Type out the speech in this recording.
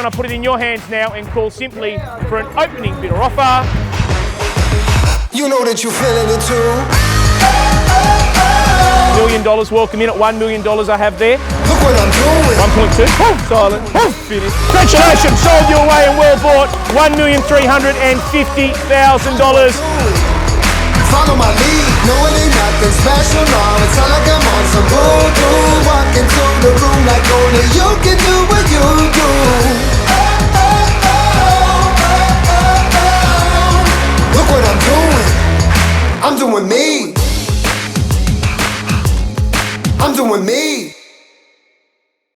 gentlemen, I put it in your hands now and call simply for an opening bid or offer. You know that you're feeling it too. $1 million, welcome in at $1 million I have there. Look what I'm doing. 1.2, silent, finished. Congratulations, sold you away and well bought. $1,350,000. Follow my lead, no it ain't nothing special, no. It's all like I'm on some voodoo. Walk into the room like only you can do what you